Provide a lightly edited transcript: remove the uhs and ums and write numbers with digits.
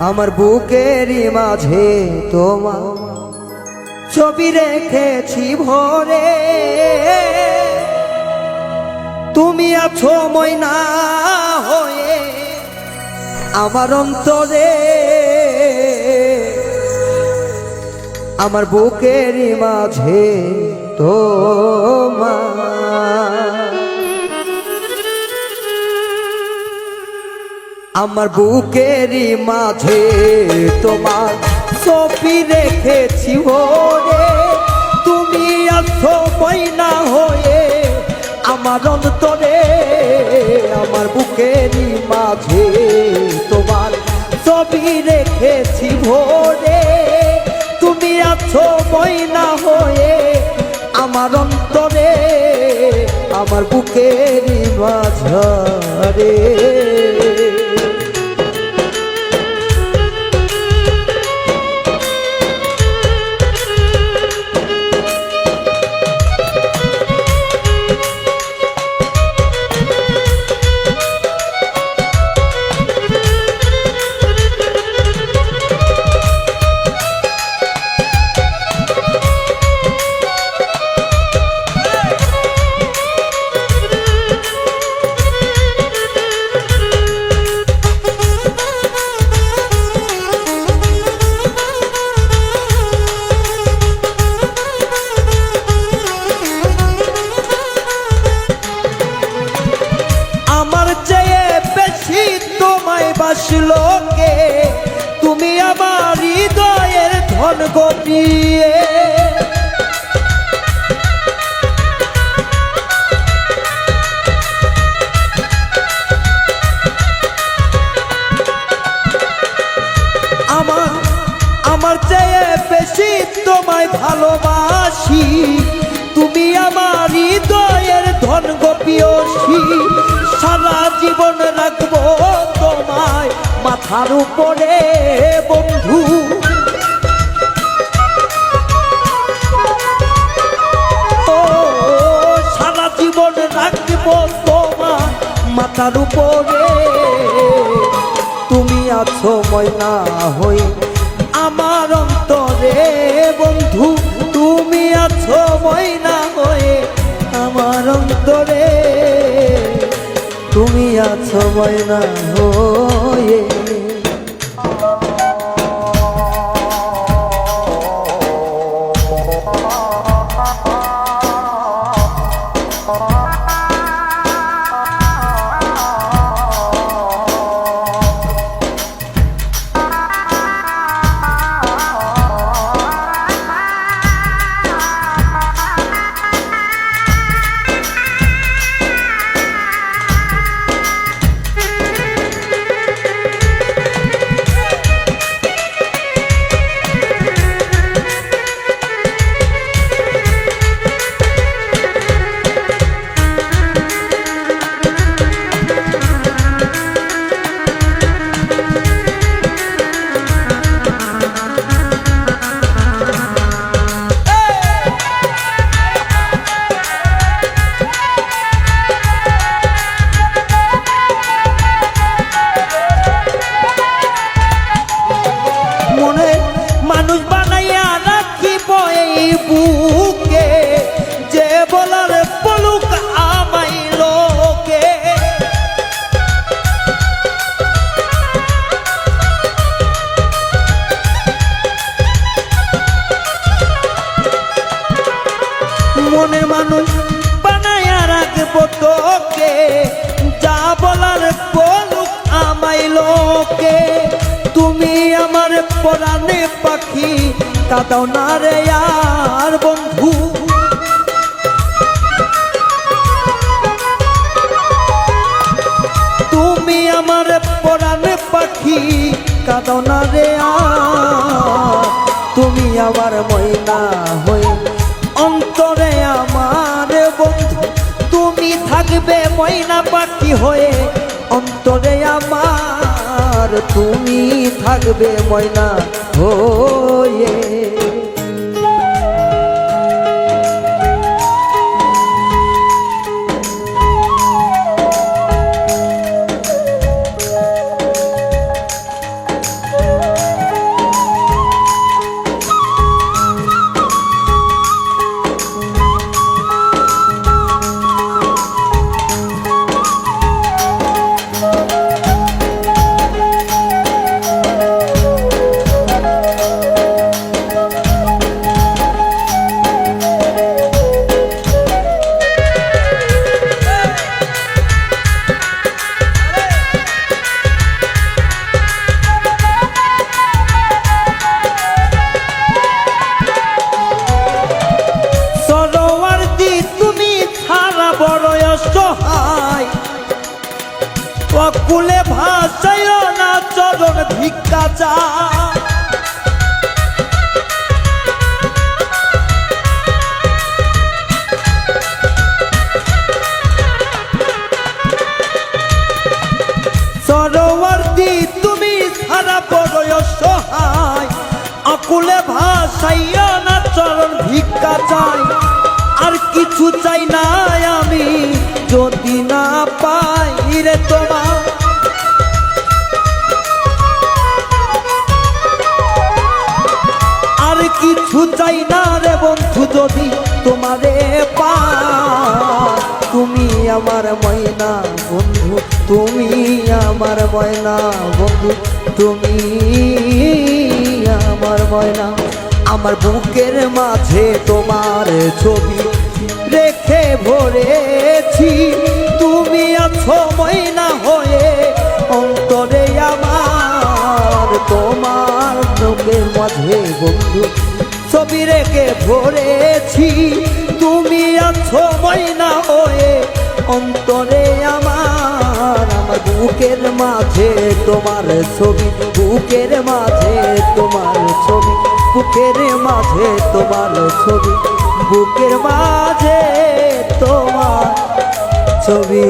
আমার বুকেরই মাঝে তোমার ছবি রেখেছি ভরে, তুমি আছো ময়না হয়ে আমার অন্তরে। আমার বুকেরই মাঝে তোমার, আমার বুকেরই মাঝে তোমার ছবি রেখেছি ওরে, তুমি আছো ময়না হয়ে আমার অন্তরে। আমার বুকেরই মাঝে তোমার ছবি রেখেছি ভরে, তুমি আছো ময়না হয়ে আমার অন্তরে। আমার বুকেরই মাঝে বাসলো কে, তুমি আমার হৃদয়ের ধন গোপিয়ে। আমার চেয়ে বেশি তোমায় ভালোবাসি, তুমি আমার হৃদয়ের ধন গোপিয়সী। সারা জীবন রাখবো তোমায় মাথার উপরে বন্ধু, ও সারা জীবন রাখবো তোমায় মাথার উপরে। তুমি আছো ময়না হয়ে আমার অন্তরে বন্ধু, তুমি আছো ময়না হয়ে আমার অন্তরে। তুমি আছো ময়না হয়ে। বুকে যে বলার পলুক আমাই লোকে, মনের মানুষ বানাইয়া রাখবো তোকে, যা বলার পলুক আমাই লোকে। তুমি আমার পরাণে পাখি, কাঁদাও না রে আর বন্ধু, তুমি আমার পরাণে পাখি, কাঁদাও না রে আর। তুমি আমার ময়না হয়ে অন্তরে আমার বন্ধু, তুমি থাকবে ময়না পাখি হয়ে অন্তরে আমার। তুমি থাকবে ময়না হয়ে। ভিক্ষা চাই। সরোবর্তী তুমি ছাড়া বড় অসহায়, আকুলে ভাসাইয়া না চরণ ভিক্ষা চাই। আর কিছু চাই না আমি যদি না পাই রে তোমার, আর কিছু চাই না রে বন্ধু যদি তোমারে পাই। তুমি আমার ময়না বন্ধু, তুমি আমার ময়না বন্ধু, তুমি আমার ময়না। আমার বুকের মাঝে তোমার ছবি রেখে ভরেছি, তুমি আছো ময়না হয়ে অন্তরে আমার। তোমার বুকের মাঝে বন্ধু ছবি রেখে ভরেছি, তুমি আছো ময়না হয়ে অন্তরে আমার। আমার বুকের মাঝে তোমার ছবি, বুকের মাঝে তোমার ছবি, বুকের মাঝে তোমার ছবি, বুকের মাঝে তোমার ছবি।